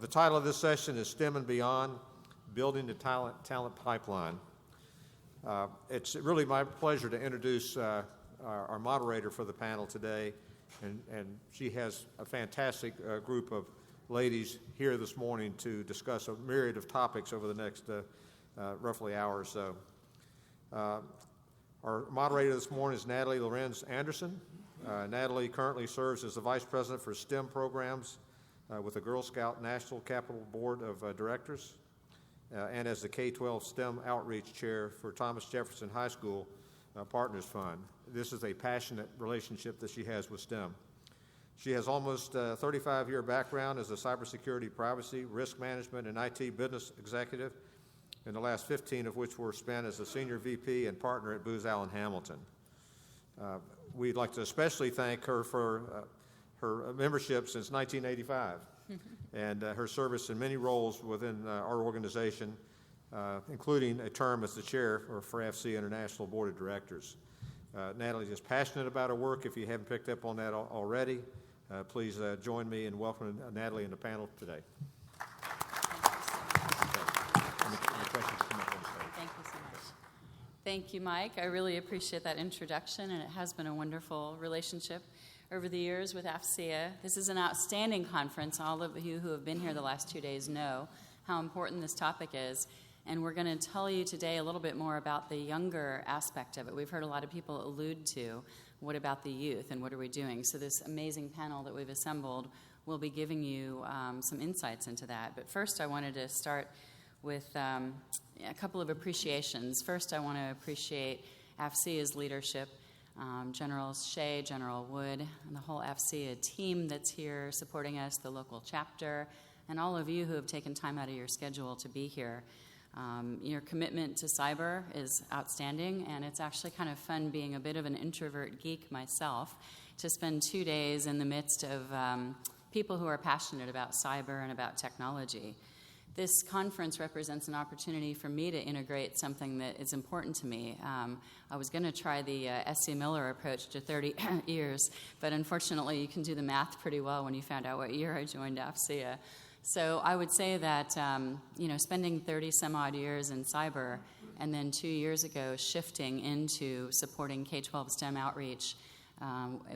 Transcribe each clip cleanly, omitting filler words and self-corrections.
The title of this session is STEM and Beyond, Building the Talent Pipeline. It's really my pleasure to introduce our moderator for the panel today, and she has a fantastic group of ladies here this morning to discuss a myriad of topics over the next roughly hour or so. Our moderator this morning is Natalie Lorenz Anderson. Natalie currently serves as the Vice President for STEM Programs with the Girl Scout National Capital Board of Directors and as the K-12 STEM Outreach Chair for Thomas Jefferson High School Partners Fund. This is a passionate relationship that she has with STEM. She has almost a 35-year background as a cybersecurity, privacy, risk management, and IT business executive, and the last 15 of which were spent as a senior VP and partner at Booz Allen Hamilton. We'd like to especially thank her for her membership since 1985 and her service in many roles within our organization, including a term as the chair for AFCEA International Board of Directors. Natalie is passionate about her work. If you haven't picked up on that already, please join me in welcoming Natalie in the panel today. Thank you, Mike. I really appreciate that introduction, and it has been a wonderful relationship over the years with AFCEA. This is an outstanding conference. All of you who have been here the last 2 days know how important this topic is, and we're going to tell you today a little bit more about the younger aspect of it. We've heard a lot of people allude to what about the youth and what are we doing. So this amazing panel that we've assembled will be giving you some insights into that. But first I wanted to start with a couple of appreciations. First, I want to appreciate AFCEA's leadership, General Shea, General Wood, and the whole AFCEA team that's here supporting us, the local chapter, and all of you who have taken time out of your schedule to be here. Your commitment to cyber is outstanding, and it's actually kind of fun being a bit of an introvert geek myself to spend 2 days in the midst of people who are passionate about cyber and about technology. This conference represents an opportunity for me to integrate something that is important to me. I was going to try the S.C. Miller approach to 30 years, but unfortunately you can do the math pretty well when you found out what year I joined AFCEA. So I would say that spending 30 some odd years in cyber and then 2 years ago shifting into supporting K-12 STEM outreach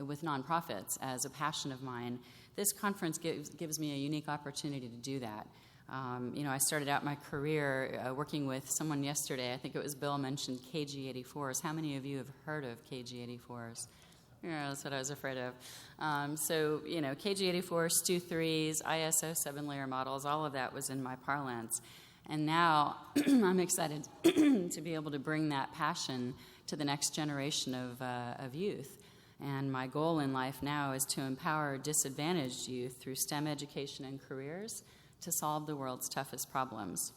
with nonprofits as a passion of mine, this conference gives me a unique opportunity to do that. I started out my career working with someone yesterday. I think it was Bill mentioned KG-84s. How many of you have heard of KG-84s? Yeah, that's what I was afraid of. KG-84s, Stu-3s, ISO 7-layer models, all of that was in my parlance. And now I'm excited to be able to bring that passion to the next generation of youth. And my goal in life now is to empower disadvantaged youth through STEM education and careers to solve the world's toughest problems.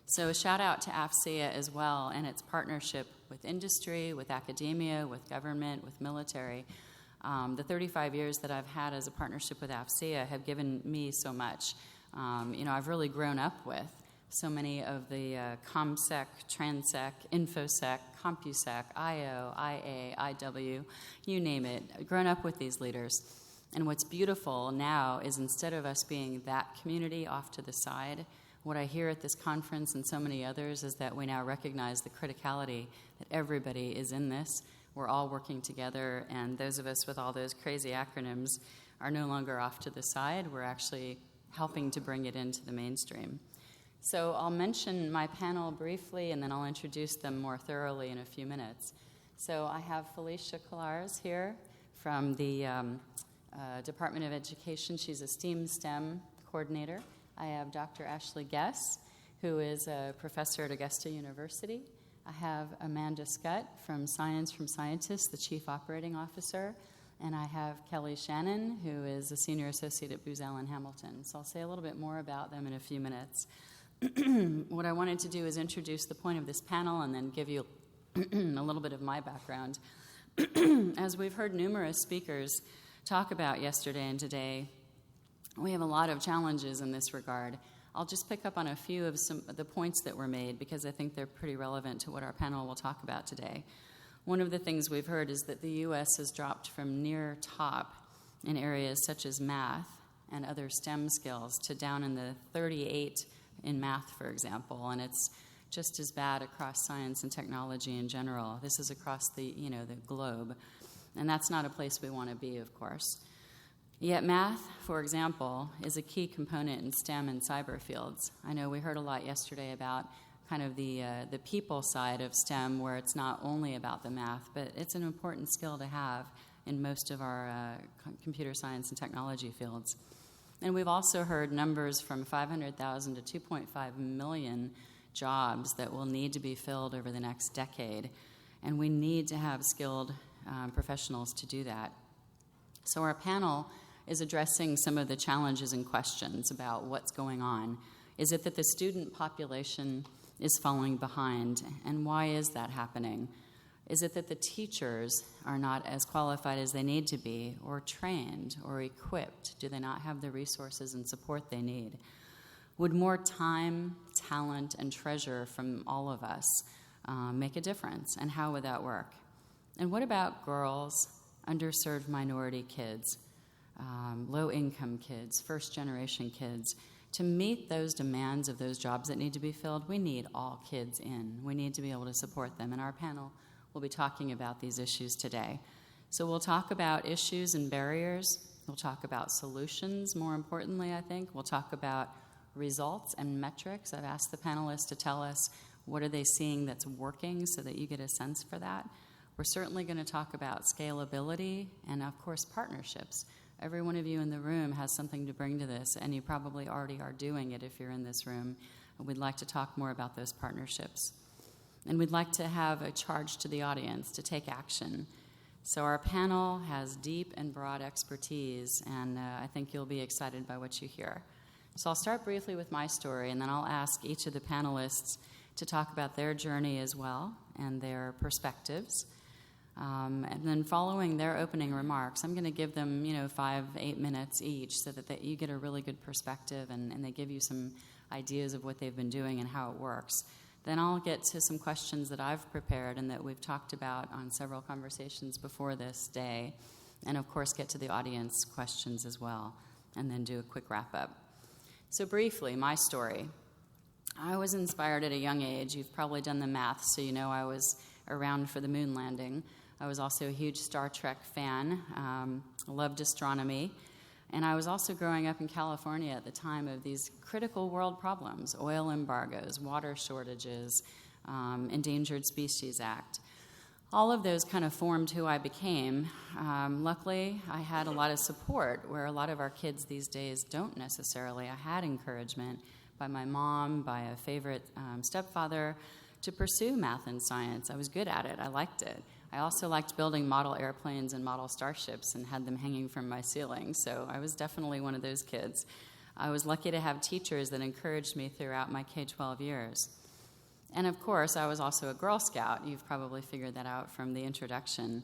So a shout out to AFCEA as well and its partnership with industry, with academia, with government, with military. The 35 years that I've had as a partnership with AFCEA have given me so much. I've really grown up with so many of the ComSec, TransSec, InfoSec, CompuSec, IO, IA, IW, you name it, grown up with these leaders. And what's beautiful now is instead of us being that community off to the side, what I hear at this conference and so many others is that we now recognize the criticality that everybody is in this. We're all working together, and those of us with all those crazy acronyms are no longer off to the side. We're actually helping to bring it into the mainstream. So I'll mention my panel briefly, and then I'll introduce them more thoroughly in a few minutes. So I have Felicia Cullars here from the Department of Education. She's a STEM coordinator. I have Dr. Ashley Guess, who is a professor at Augusta University. I have Amanda Scott from Science from Scientists, the Chief Operating Officer. And I have Kelly Shannon, who is a Senior Associate at Booz Allen Hamilton. So I'll say a little bit more about them in a few minutes. What I wanted to do is introduce the point of this panel and then give you a little bit of my background. As we've heard numerous speakers talk about yesterday and today, we have a lot of challenges in this regard. I'll just pick up on a few of the points that were made because I think they're pretty relevant to what our panel will talk about today. One of the things we've heard is that the U.S. has dropped from near top in areas such as math and other STEM skills to down in the 38 in math, for example, and it's just as bad across science and technology in general. This is across the globe, and that's not a place we want to be, of course. Yet math, for example, is a key component in STEM and cyber fields. I know we heard a lot yesterday about kind of the people side of STEM, where it's not only about the math, but it's an important skill to have in most of our computer science and technology fields. And we've also heard numbers from 500,000 to 2.5 million jobs that will need to be filled over the next decade, and we need to have skilled professionals to do that. So our panel is addressing some of the challenges and questions about what's going on. Is it that the student population is falling behind, and why is that happening? Is it that the teachers are not as qualified as they need to be, or trained, or equipped? Do they not have the resources and support they need? Would more time, talent, and treasure from all of us make a difference, and how would that work? And what about girls, underserved minority kids, low-income kids, first-generation kids? To meet those demands of those jobs that need to be filled, we need all kids in. We need to be able to support them, and our panel will be talking about these issues today. So we'll talk about issues and barriers. We'll talk about solutions, more importantly, I think. We'll talk about results and metrics. I've asked the panelists to tell us what are they seeing that's working so that you get a sense for that. We're certainly going to talk about scalability and, of course, partnerships. Every one of you in the room has something to bring to this, and you probably already are doing it if you're in this room. We'd like to talk more about those partnerships. And we'd like to have a charge to the audience to take action. So our panel has deep and broad expertise, and I think you'll be excited by what you hear. So I'll start briefly with my story, and then I'll ask each of the panelists to talk about their journey as well and their perspectives. And then following their opening remarks, I'm going to give them, 5-8 minutes each so that you get a really good perspective and they give you some ideas of what they've been doing and how it works. Then I'll get to some questions that I've prepared and that we've talked about on several conversations before this day, and of course get to the audience questions as well, and then do a quick wrap-up. So briefly, my story. I was inspired at a young age. You've probably done the math, so you know I was around for the moon landing. I was also a huge Star Trek fan, loved astronomy, and I was also growing up in California at the time of these critical world problems: oil embargoes, water shortages, Endangered Species Act. All of those kind of formed who I became. Luckily, I had a lot of support, where a lot of our kids these days don't necessarily. I had encouragement by my mom, by a favorite stepfather, to pursue math and science. I was good at it. I liked it. I also liked building model airplanes and model starships and had them hanging from my ceiling, so I was definitely one of those kids. I was lucky to have teachers that encouraged me throughout my K-12 years. And of course, I was also a Girl Scout. You've probably figured that out from the introduction.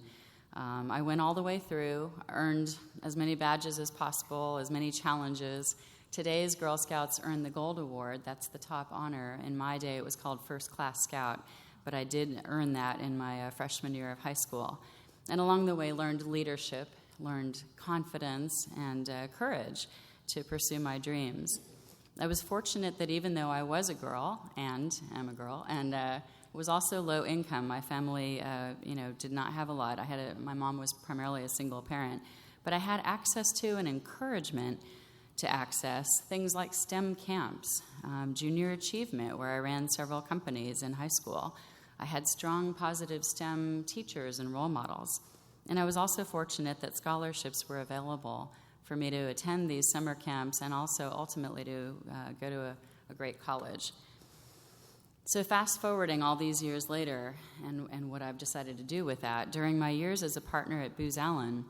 I went all the way through, earned as many badges as possible, as many challenges. Today's Girl Scouts earn the Gold Award. That's the top honor. In my day, it was called First Class Scout, but I did earn that in my freshman year of high school. And along the way, learned leadership, learned confidence, and courage to pursue my dreams. I was fortunate that even though I was a girl, and am a girl, and was also low income, my family, did not have a lot. My mom was primarily a single parent, but I had access to and encouragement to access things like STEM camps, junior achievement, where I ran several companies in high school. I had strong, positive STEM teachers and role models. And I was also fortunate that scholarships were available for me to attend these summer camps and also ultimately to go to a great college. So fast forwarding all these years later and what I've decided to do with that, during my years as a partner at Booz Allen,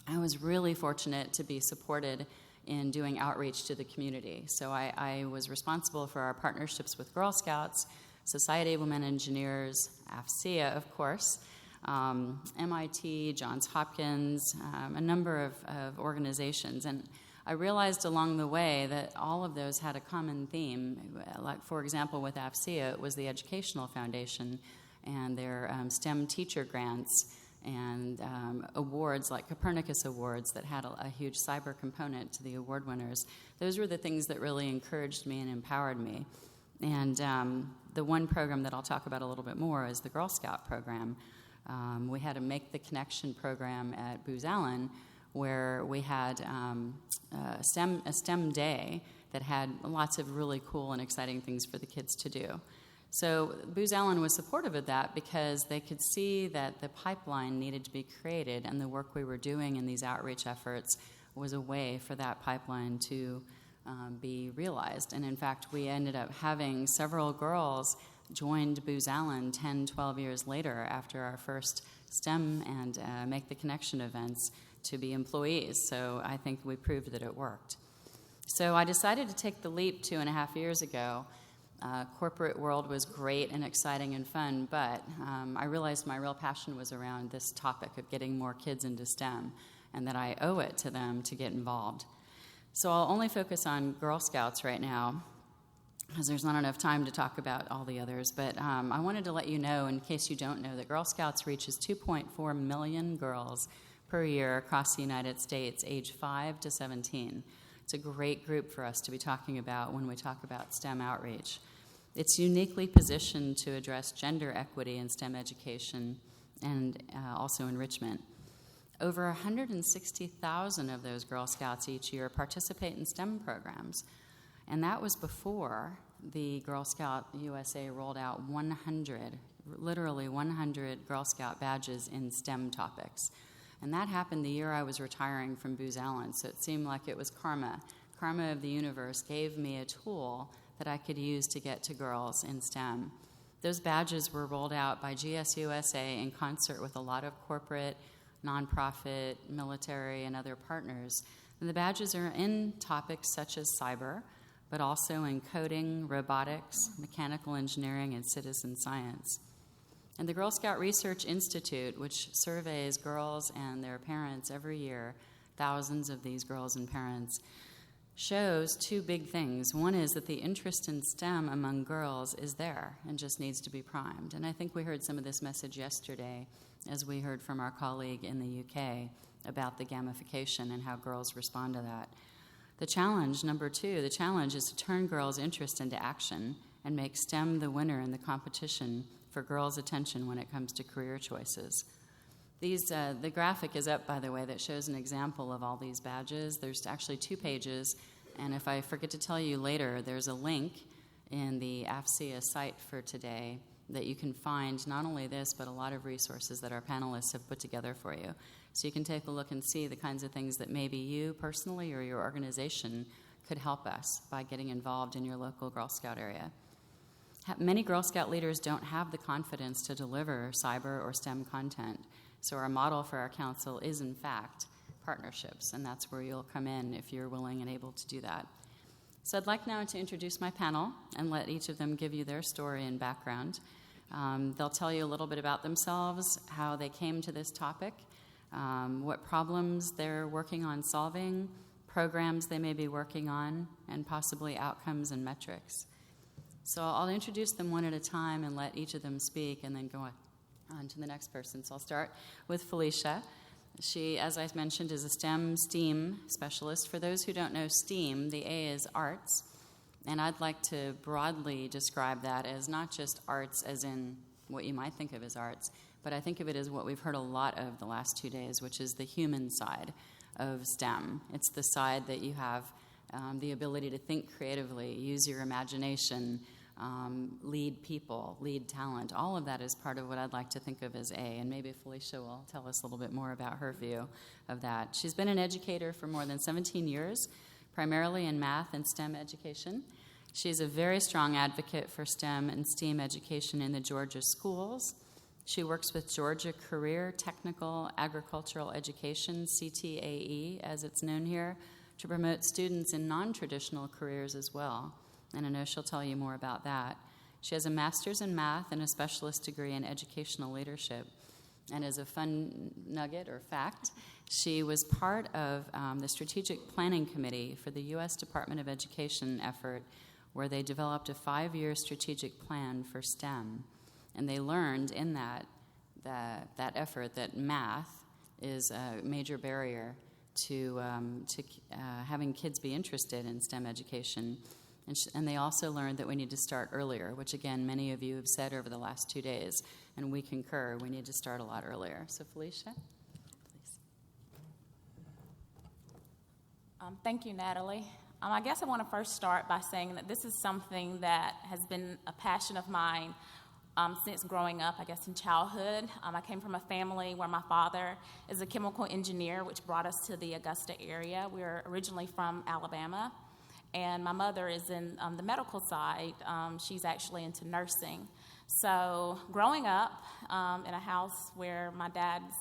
I was really fortunate to be supported in doing outreach to the community. So I was responsible for our partnerships with Girl Scouts, Society of Women Engineers, AFCEA, of course, MIT, Johns Hopkins, a number of organizations. And I realized along the way that all of those had a common theme. Like, for example, with AFCEA, it was the Educational Foundation and their STEM teacher grants and awards like Copernicus Awards that had a huge cyber component to the award winners. Those were the things that really encouraged me and empowered me. And the one program that I'll talk about a little bit more is the Girl Scout program. We had a Make the Connection program at Booz Allen where we had a STEM day that had lots of really cool and exciting things for the kids to do. So Booz Allen was supportive of that because they could see that the pipeline needed to be created, and the work we were doing in these outreach efforts was a way for that pipeline to be realized. And in fact, we ended up having several girls joined Booz Allen 10, 12 years later after our first STEM and Make the Connection events to be employees. So I think we proved that it worked. So I decided to take the leap 2.5 years ago. Corporate world was great and exciting and fun, but I realized my real passion was around this topic of getting more kids into STEM, and that I owe it to them to get involved. So I'll only focus on Girl Scouts right now, because there's not enough time to talk about all the others, but I wanted to let you know, in case you don't know, that Girl Scouts reaches 2.4 million girls per year across the United States, age 5 to 17. It's a great group for us to be talking about when we talk about STEM outreach. It's uniquely positioned to address gender equity in STEM education and also enrichment. Over 160,000 of those Girl Scouts each year participate in STEM programs, and that was before the Girl Scout USA rolled out 100 Girl Scout badges in STEM topics. And that happened the year I was retiring from Booz Allen, so it seemed like it was karma. Karma of the universe gave me a tool that I could use to get to girls in STEM. Those badges were rolled out by GSUSA in concert with a lot of corporate, nonprofit, military, and other partners. And the badges are in topics such as cyber, but also in coding, robotics, mechanical engineering, and citizen science. And the Girl Scout Research Institute, which surveys girls and their parents every year, thousands of these girls and parents, shows two big things. One is that the interest in STEM among girls is there and just needs to be primed. And I think we heard some of this message yesterday as we heard from our colleague in the UK about the gamification and how girls respond to that. The challenge, number two, the challenge is to turn girls' interest into action and make STEM the winner in the competition for girls' attention when it comes to career choices. The graphic is up, by the way, that shows an example of all these badges. There's actually 2 pages, and if I forget to tell you later, there's a link in the AFCEA site for today that you can find not only this, but a lot of resources that our panelists have put together for you. So you can take a look and see the kinds of things that maybe you personally or your organization could help us by getting involved in your local Girl Scout area. Many Girl Scout leaders don't have the confidence to deliver cyber or STEM content. So our model for our council is, in fact, partnerships, and that's where you'll come in if you're willing and able to do that. So I'd like now to introduce my panel and let each of them give you their story and background. They'll tell you a little bit about themselves, how they came to this topic, what problems they're working on solving, programs they may be working on, and possibly outcomes and metrics. So I'll introduce them one at a time and let each of them speak and then go on to the next person. So I'll start with Felicia. She, as I mentioned, is a STEM specialist. For those who don't know STEAM, the A is arts, and I'd like to broadly describe that as not just arts as in what you might think of as arts, but I think of it as what we've heard a lot of the last 2 days, which is the human side of STEM. It's the side that you have the ability to think creatively, use your imagination, lead people, lead talent. All of that is part of what I'd like to think of as A, and maybe Felicia will tell us a little bit more about her view of that. She's been an educator for more than 17 years, primarily in math and STEM education. She's a very strong advocate for STEM and STEAM education in the Georgia schools. She works with Georgia Career Technical Agricultural Education, CTAE as it's known here, to promote students in non-traditional careers as well. And I know she'll tell you more about that. She has a master's in math and a specialist degree in educational leadership. And as a fun nugget or fact, she was part of the Strategic Planning Committee for the U.S. Department of Education effort, where they developed a 5-year strategic plan for STEM. And they learned in that that effort that math is a major barrier to having kids be interested in STEM education. And they also learned that we need to start earlier, which, again, many of you have said over the last 2 days, and we concur. We need to start a lot earlier. So, Felicia, please. Thank you, Natalie. I guess I want to first start by saying that this is something that has been a passion of mine since growing up, I guess, in childhood. I came from a family where my father is a chemical engineer, which brought us to the Augusta area. We were originally from Alabama, and my mother is in the medical side. She's actually into nursing. So growing up in a house where my dad's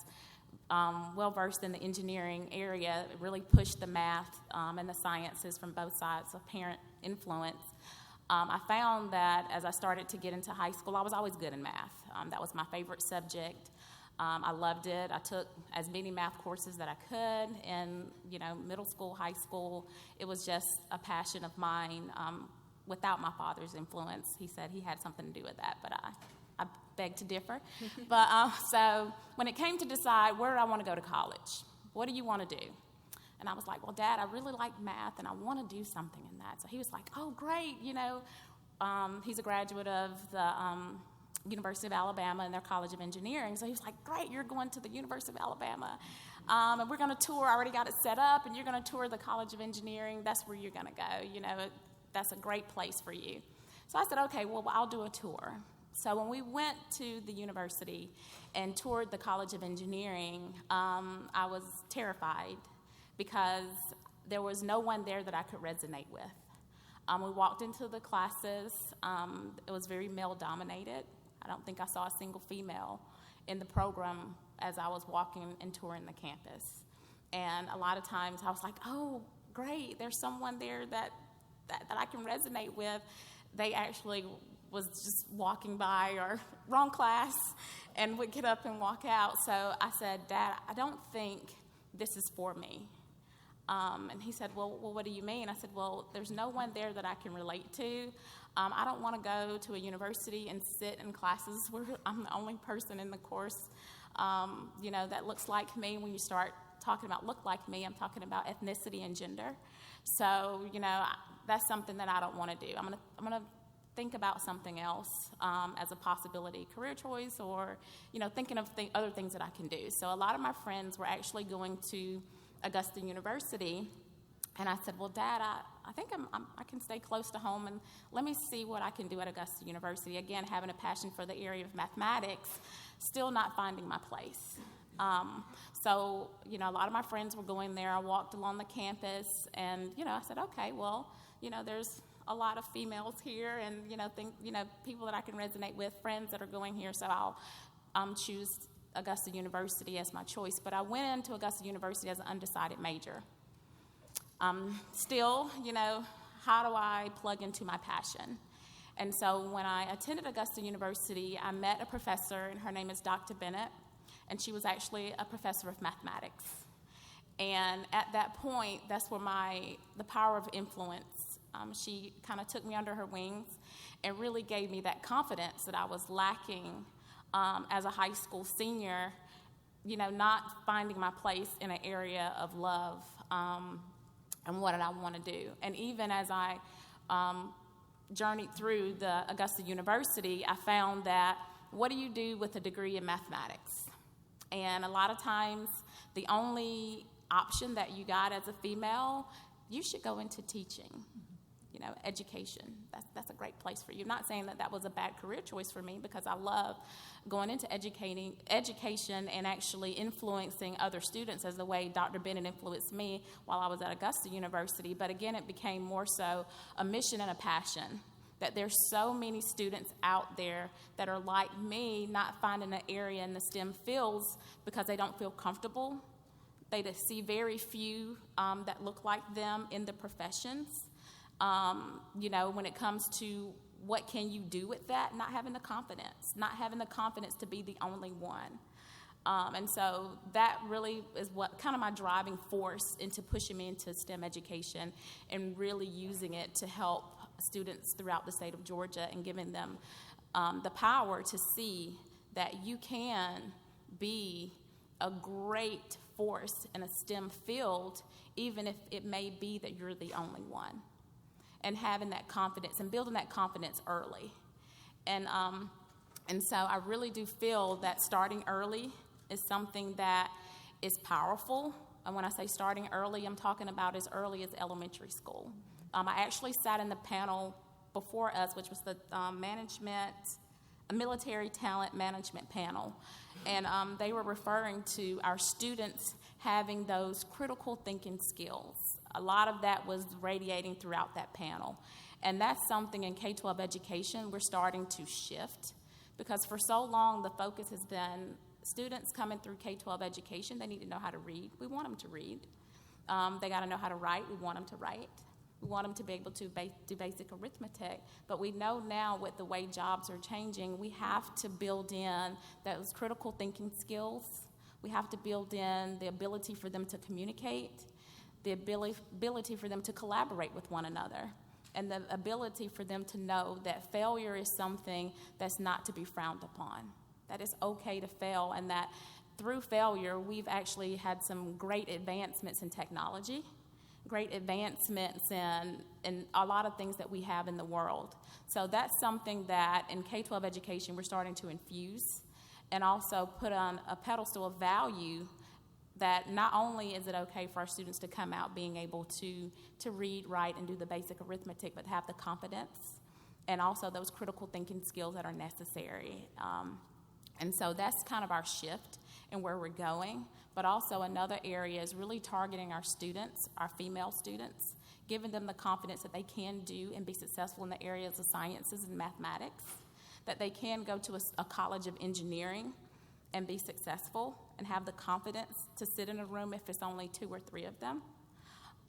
well-versed in the engineering area, it really pushed the math and the sciences from both sides of parent influence. I found that as I started to get into high school, I was always good in math. That was my favorite subject. I loved it. I took as many math courses that I could in, middle school, high school. It was just a passion of mine without my father's influence. He said he had something to do with that, but I beg to differ. But so when it came to decide where do I want to go to college, what do you want to do? And I was like, well, Dad, I really like math, and I want to do something in that. So he was like, oh, great, he's a graduate of the University of Alabama and their College of Engineering. So he was like, great, you're going to the University of Alabama. And we're going to tour. I already got it set up, and you're going to tour the College of Engineering. That's where you're going to go. That's a great place for you. So I said, okay, well, I'll do a tour. So when we went to the university and toured the College of Engineering, I was terrified because there was no one there that I could resonate with. We walked into the classes. It was very male-dominated. I don't think I saw a single female in the program as I was walking and touring the campus. And a lot of times I was like, oh, great, there's someone there that I can resonate with. They actually was just walking by or wrong class and would get up and walk out. So I said, Dad, I don't think this is for me. And he said, well, what do you mean? I said, well, there's no one there that I can relate to. I don't want to go to a university and sit in classes where I'm the only person in the course, that looks like me. When you start talking about look like me, I'm talking about ethnicity and gender. So, that's something that I don't want to do. I'm gonna think about something else as a possibility career choice, or, thinking of other things that I can do. So a lot of my friends were actually going to Augusta University, and I said, well, Dad, I think I can stay close to home, and let me see what I can do at Augusta University. Again, having a passion for the area of mathematics, still not finding my place. So, a lot of my friends were going there. I walked along the campus, and, I said, okay, well, there's a lot of females here, and, people that I can resonate with, friends that are going here, so I'll choose Augusta University as my choice. But I went into Augusta University as an undecided major. Still, how do I plug into my passion? And so when I attended Augusta University, I met a professor, and her name is Dr. Bennett, and she was actually a professor of mathematics. And at that point, that's where the power of influence, she kind of took me under her wings and really gave me that confidence that I was lacking as a high school senior, not finding my place in an area of love and what did I want to do. And even as I journeyed through the Augusta University, I found that what do you do with a degree in mathematics? And a lot of times, the only option that you got as a female, you should go into teaching. Education. That's a great place for you. I'm not saying that was a bad career choice for me, because I love going into education and actually influencing other students as the way Dr. Bennett influenced me while I was at Augusta University. But again, it became more so a mission and a passion, that there's so many students out there that are like me, not finding an area in the STEM fields because they don't feel comfortable. They see very few that look like them in the professions. When it comes to what can you do with that, not having the confidence to be the only one. And so that really is what kind of my driving force into pushing me into STEM education and really using it to help students throughout the state of Georgia and giving them the power to see that you can be a great force in a STEM field, even if it may be that you're the only one. And having that confidence and building that confidence early. And so I really do feel that starting early is something that is powerful. And when I say starting early, I'm talking about as early as elementary school. I actually sat in the panel before us, which was the military talent management panel. And they were referring to our students having those critical thinking skills. A lot of that was radiating throughout that panel. And that's something in K-12 education we're starting to shift, because for so long the focus has been students coming through K-12 education, they need to know how to read. We want them to read. They got to know how to write. We want them to write. We want them to be able to do basic arithmetic. But we know now with the way jobs are changing, we have to build in those critical thinking skills. We have to build in the ability for them to communicate, the ability for them to collaborate with one another, and the ability for them to know that failure is something that's not to be frowned upon, that it's okay to fail, and that through failure, we've actually had some great advancements in technology, great advancements in a lot of things that we have in the world. So that's something that in K-12 education we're starting to infuse and also put on a pedestal of value, that not only is it okay for our students to come out being able to read, write, and do the basic arithmetic, but have the confidence and also those critical thinking skills that are necessary. And so that's kind of our shift and where we're going. But also another area is really targeting our students, our female students, giving them the confidence that they can do and be successful in the areas of sciences and mathematics, that they can go to a college of engineering and be successful and have the confidence to sit in a room if it's only 2 or 3 of them.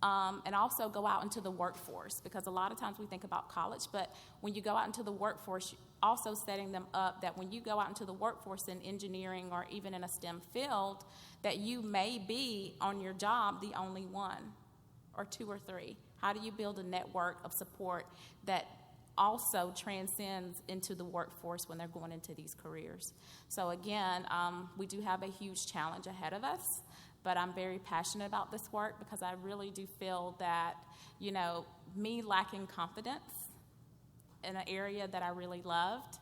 And also go out into the workforce, because a lot of times we think about college, but when you go out into the workforce, also setting them up that when you go out into the workforce in engineering or even in a STEM field, that you may be on your job the only one or 2 or 3. How do you build a network of support that also transcends into the workforce when they're going into these careers? So again, we do have a huge challenge ahead of us, but I'm very passionate about this work because I really do feel that, me lacking confidence in an area that I really loved,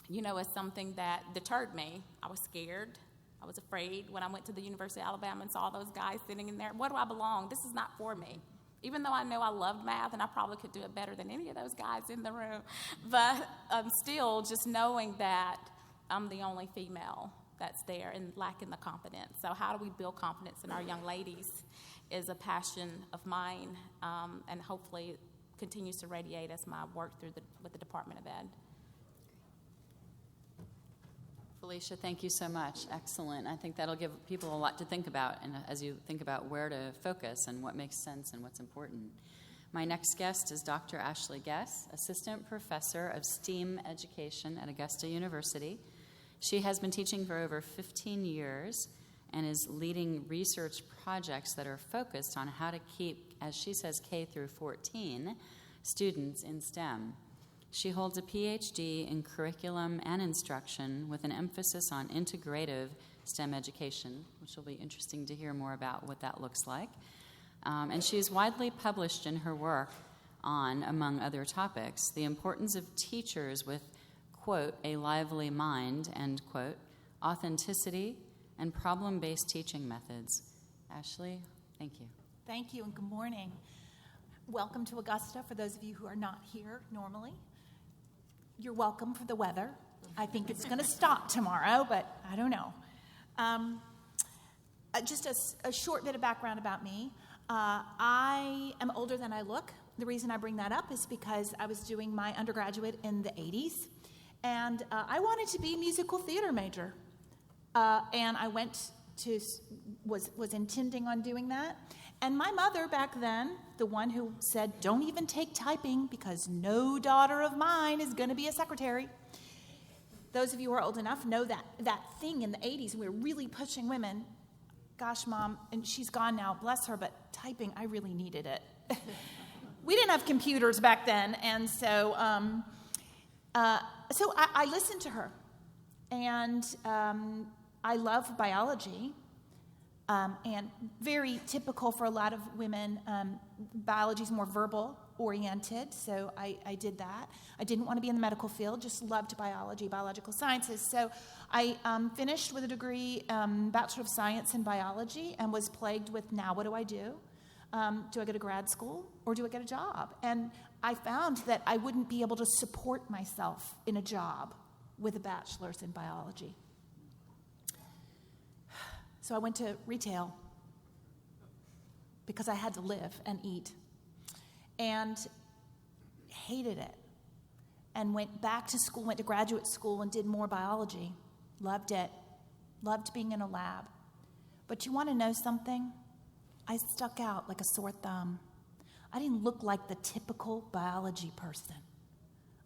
is something that deterred me. I was scared. I was afraid when I went to the University of Alabama and saw those guys sitting in there. Where do I belong? This is not for me. Even though I know I loved math and I probably could do it better than any of those guys in the room. But still, just knowing that I'm the only female that's there and lacking the confidence. So how do we build confidence in our young ladies is a passion of mine, and hopefully continues to radiate as my work with the Department of Ed. Felicia, thank you so much. Excellent. I think that'll give people a lot to think about, and as you think about where to focus and what makes sense and what's important. My next guest is Dr. Ashley Guess, Assistant Professor of STEAM Education at Augusta University. She has been teaching for over 15 years and is leading research projects that are focused on how to keep, as she says, K through 14 students in STEM. She holds a PhD in curriculum and instruction with an emphasis on integrative STEM education, which will be interesting to hear more about what that looks like. And she is widely published in her work on, among other topics, the importance of teachers with, quote, a lively mind, end quote, authenticity, and problem-based teaching methods. Ashley, thank you. Thank you, and good morning. Welcome to Augusta, for those of you who are not here normally. You're welcome for the weather. I think it's going to stop tomorrow, but I don't know. Just a short bit of background about me. I am older than I look. The reason I bring that up is because I was doing my undergraduate in the 80s, and I wanted to be a musical theater major. And I was intending on doing that. And my mother back then, the one who said, don't even take typing because no daughter of mine is going to be a secretary. Those of you who are old enough know that thing in the 80s, we were really pushing women. Gosh, Mom, and she's gone now, bless her, but typing, I really needed it. We didn't have computers back then, and so So I listened to her, and I love biology, and very typical for a lot of women. Biology is more verbal oriented, so I did that. I didn't want to be in the medical field, just loved biology, biological sciences. So I finished with a degree, Bachelor of Science in Biology, and was plagued with, now what do I do? Do I go to grad school or do I get a job? And I found that I wouldn't be able to support myself in a job with a bachelor's in biology. So I went to retail because I had to live and eat, and hated it, and went back to school, went to graduate school and did more biology. Loved it. Loved being in a lab. But you want to know something? I stuck out like a sore thumb. I didn't look like the typical biology person.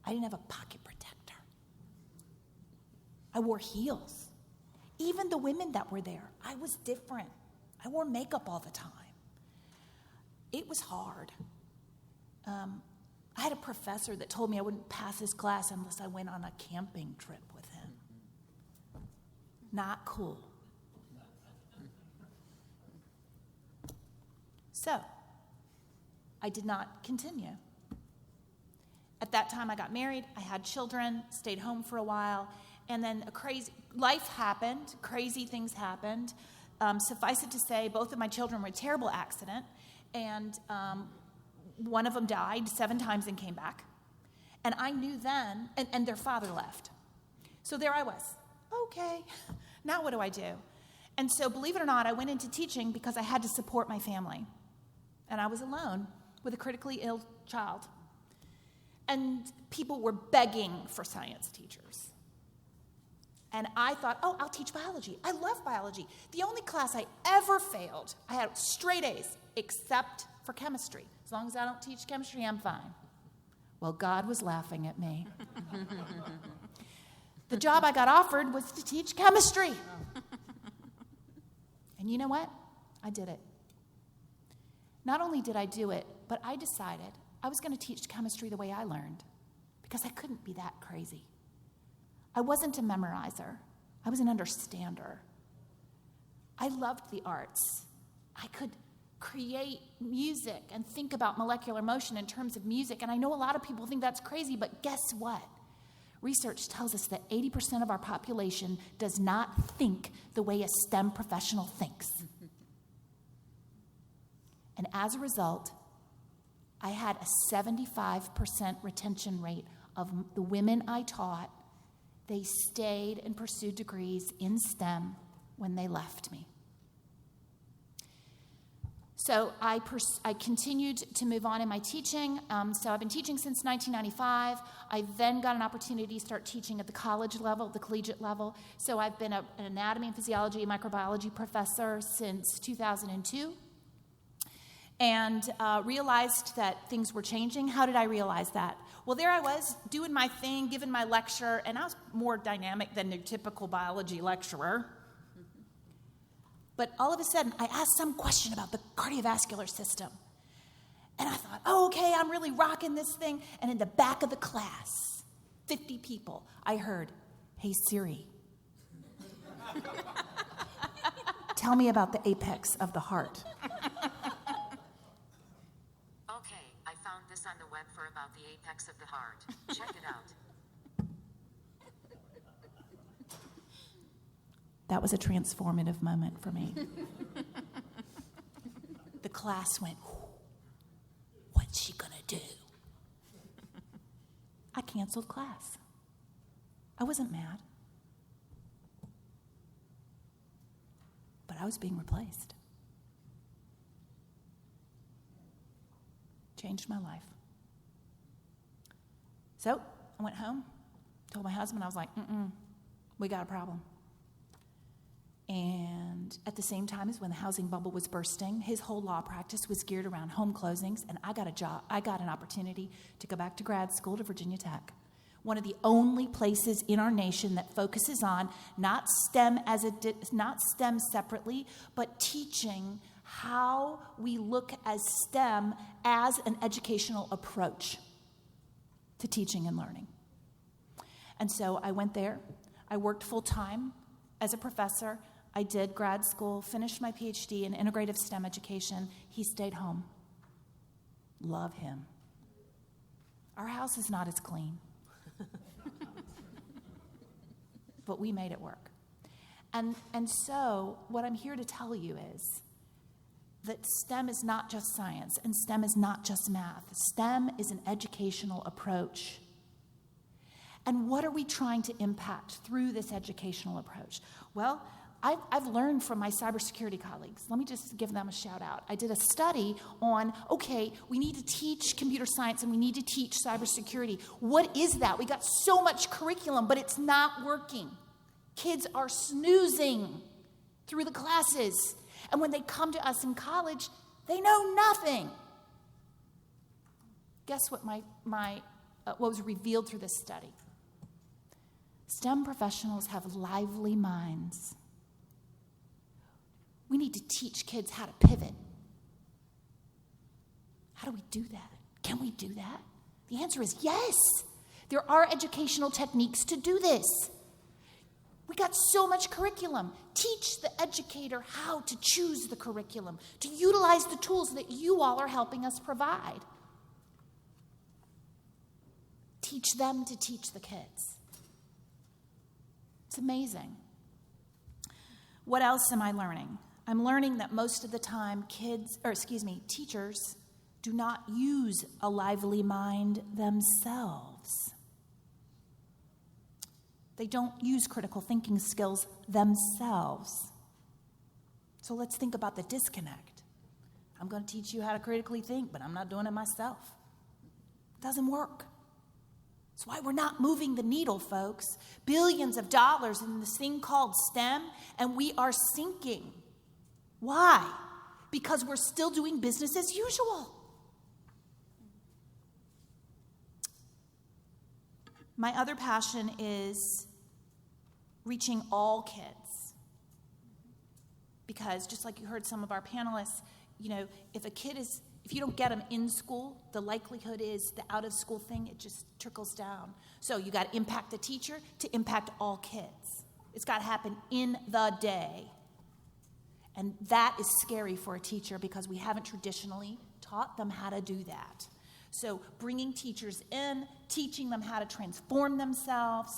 I didn't have a pocket protector. I wore heels. Even the women that were there, I was different. I wore makeup all the time. It was hard. I had a professor that told me I wouldn't pass his class unless I went on a camping trip with him. Not cool. So, I did not continue. At that time, I got married, I had children, stayed home for a while, and then life happened, crazy things happened. Suffice it to say, both of my children were in a terrible accident, and one of them died 7 times and came back. And I knew then, and their father left. So there I was. Okay, now what do I do? And so, believe it or not, I went into teaching because I had to support my family. And I was alone with a critically ill child. And people were begging for science teachers. And I thought, oh, I'll teach biology. I love biology. The only class I ever failed, I had straight A's, except for chemistry. As long as I don't teach chemistry, I'm fine. Well, God was laughing at me. The job I got offered was to teach chemistry. And you know what? I did it. Not only did I do it, but I decided I was going to teach chemistry the way I learned, because I couldn't be that crazy. I wasn't a memorizer. I was an understander. I loved the arts. I could create music and think about molecular motion in terms of music, and I know a lot of people think that's crazy, but guess what? Research tells us that 80% of our population does not think the way a STEM professional thinks. And as a result, I had a 75% retention rate of the women I taught. They stayed and pursued degrees in STEM when they left me. So I continued to move on in my teaching. So I've been teaching since 1995. I then got an opportunity to start teaching at the college level, the collegiate level. So I've been an anatomy and physiology and microbiology professor since 2002. And realized that things were changing. How did I realize that? Well, there I was, doing my thing, giving my lecture, and I was more dynamic than the typical biology lecturer. But all of a sudden, I asked some question about the cardiovascular system. And I thought, oh, okay, I'm really rocking this thing. And in the back of the class, 50 people, I heard, hey, Siri, tell me about the apex of the heart. On the web for about the apex of the heart. Check it out. That was a transformative moment for me. The class went, what's she gonna do? I canceled class. I wasn't mad. But I was being replaced. Changed my life. So I went home, told my husband, I was like, we got a problem. And at the same time as when the housing bubble was bursting, his whole law practice was geared around home closings, and I got an opportunity to go back to grad school to Virginia Tech. One of the only places in our nation that focuses on not STEM not STEM separately, but teaching how we look as STEM as an educational approach to teaching and learning. And so I went there. I worked full-time as a professor. I did grad school, finished my PhD in integrative STEM education. He stayed home. Love him. Our house is not as clean. But we made it work. And so what I'm here to tell you is that STEM is not just science, and STEM is not just math. STEM is an educational approach. And what are we trying to impact through this educational approach? Well, I've learned from my cybersecurity colleagues. Let me just give them a shout out. I did a study on, okay, we need to teach computer science and we need to teach cybersecurity. What is that? We got so much curriculum, but it's not working. Kids are snoozing through the classes. And when they come to us in college, they know nothing. Guess what what was revealed through this study? STEM professionals have lively minds. We need to teach kids how to pivot. How do we do that? Can we do that? The answer is yes. There are educational techniques to do this. We got so much curriculum. Teach the educator how to choose the curriculum, to utilize the tools that you all are helping us provide. Teach them to teach the kids. It's amazing. What else am I learning? I'm learning that most of the time teachers do not use a lively mind themselves. They don't use critical thinking skills themselves. So let's think about the disconnect. I'm going to teach you how to critically think, but I'm not doing it myself. It doesn't work. That's why we're not moving the needle, folks. Billions of dollars in this thing called STEM, and we are sinking. Why? Because we're still doing business as usual. My other passion is reaching all kids. Because just like you heard some of our panelists, if you don't get them in school, the likelihood is the out of school thing, it just trickles down. So you got to impact the teacher to impact all kids. It's got to happen in the day. And that is scary for a teacher because we haven't traditionally taught them how to do that. So bringing teachers in, teaching them how to transform themselves,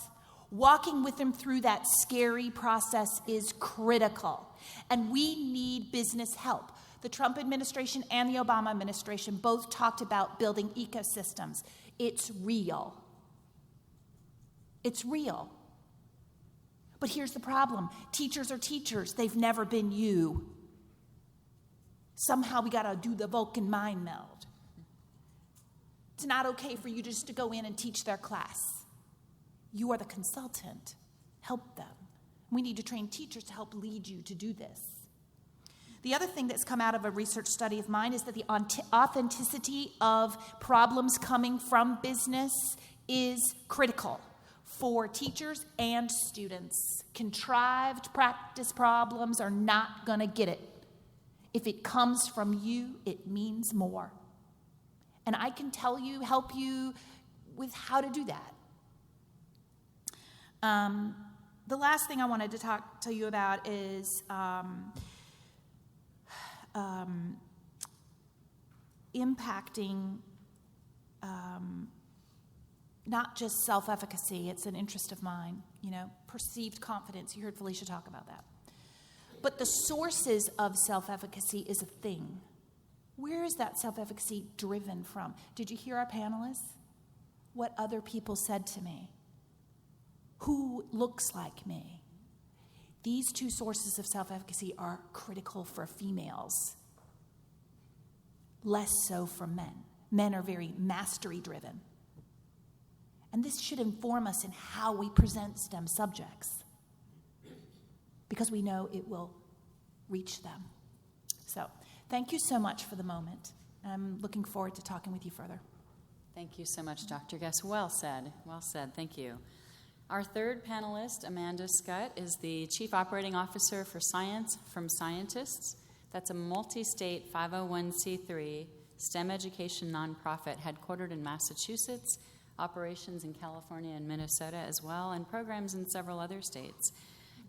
walking with them through that scary process is critical. And we need business help. The Trump administration and the Obama administration both talked about building ecosystems. It's real. It's real. But here's the problem. Teachers are teachers. They've never been you. Somehow we got to do the Vulcan mind meld. It's not okay for you just to go in and teach their class. You are the consultant. Help them. We need to train teachers to help lead you to do this. The other thing that's come out of a research study of mine is that the authenticity of problems coming from business is critical for teachers and students. Contrived practice problems are not going to get it. If it comes from you, it means more. And I can help you with how to do that. The last thing I wanted to talk to you about is impacting not just self-efficacy, it's an interest of mine, perceived confidence. You heard Felicia talk about that. But the sources of self-efficacy is a thing. Where is that self-efficacy driven from? Did you hear our panelists? What other people said to me? Who looks like me? These two sources of self-efficacy are critical for females, less so for men. Men are very mastery-driven. And this should inform us in how we present STEM subjects, because we know it will reach them. So, thank you so much for the moment. I'm looking forward to talking with you further. Thank you so much, Dr. Guess. Well said. Well said. Thank you. Our third panelist, Amanda Scott, is the Chief Operating Officer for Science from Scientists. That's a multi-state 501c3 STEM education nonprofit headquartered in Massachusetts, operations in California and Minnesota as well, and programs in several other states.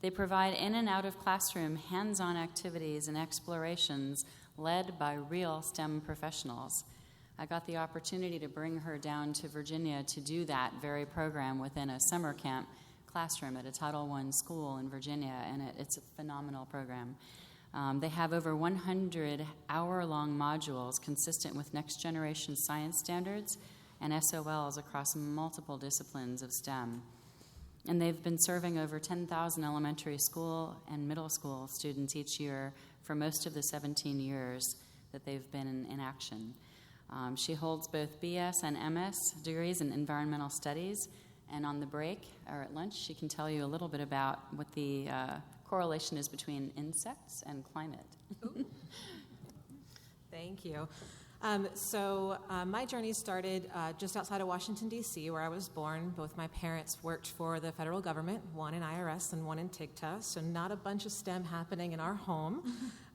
They provide in and out of classroom hands-on activities and explorations led by real STEM professionals. I got the opportunity to bring her down to Virginia to do that very program within a summer camp classroom at a Title I school in Virginia, and it's a phenomenal program. They have over 100 hour-long modules consistent with next-generation science standards and SOLs across multiple disciplines of STEM. And they've been serving over 10,000 elementary school and middle school students each year for most of the 17 years that they've been in action. She holds both BS and MS degrees in environmental studies, and on the break or at lunch, she can tell you a little bit about what the correlation is between insects and climate. Thank you. My journey started just outside of Washington, D.C., where I was born. Both my parents worked for the federal government, one in IRS and one in TIGTA, so not a bunch of STEM happening in our home.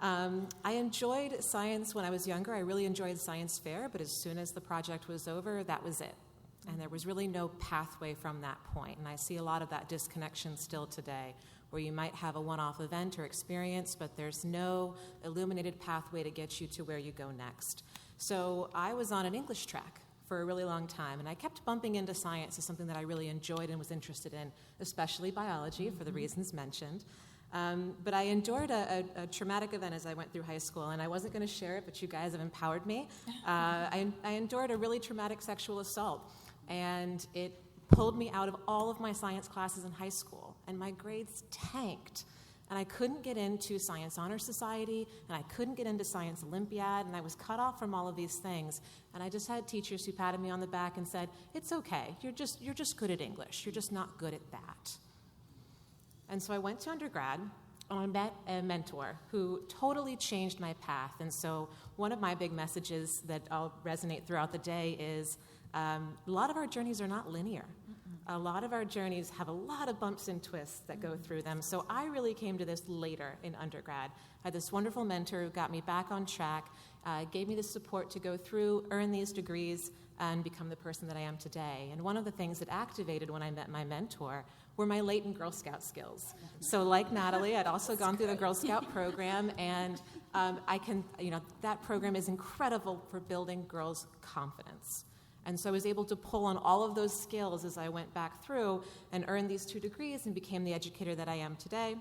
I enjoyed science when I was younger. I really enjoyed science fair, but as soon as the project was over, that was it. And there was really no pathway from that point. And I see a lot of that disconnection still today, where you might have a one-off event or experience, but there's no illuminated pathway to get you to where you go next. So I was on an English track for a really long time, and I kept bumping into science as something that I really enjoyed and was interested in, especially biology for the reasons mentioned. But I endured a traumatic event as I went through high school, and I wasn't going to share it, but you guys have empowered me. I endured a really traumatic sexual assault, and it pulled me out of all of my science classes in high school, and my grades tanked. And I couldn't get into Science Honor Society, and I couldn't get into Science Olympiad, and I was cut off from all of these things. And I just had teachers who patted me on the back and said, "It's okay, you're just good at English, you're just not good at that." And so I went to undergrad, and I met a mentor who totally changed my path. And so one of my big messages that I'll resonate throughout the day is a lot of our journeys are not linear. A lot of our journeys have a lot of bumps and twists that go through them. So I really came to this later in undergrad. I had this wonderful mentor who got me back on track, gave me the support to go through, earn these degrees, and become the person that I am today. And one of the things that activated when I met my mentor were my latent Girl Scout skills. So like Natalie, I'd also gone through the Girl Scout program, and that program is incredible for building girls' confidence. And so I was able to pull on all of those skills as I went back through and earned these 2 degrees and became the educator that I am today.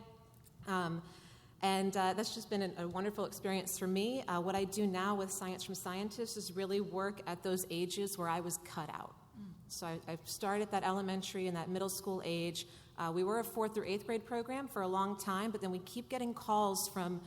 That's just been a wonderful experience for me. What I do now with Science from Scientists is really work at those ages where I was cut out. So I started at that elementary and that middle school age. We were a 4th through 8th grade program for a long time, but then we keep getting calls from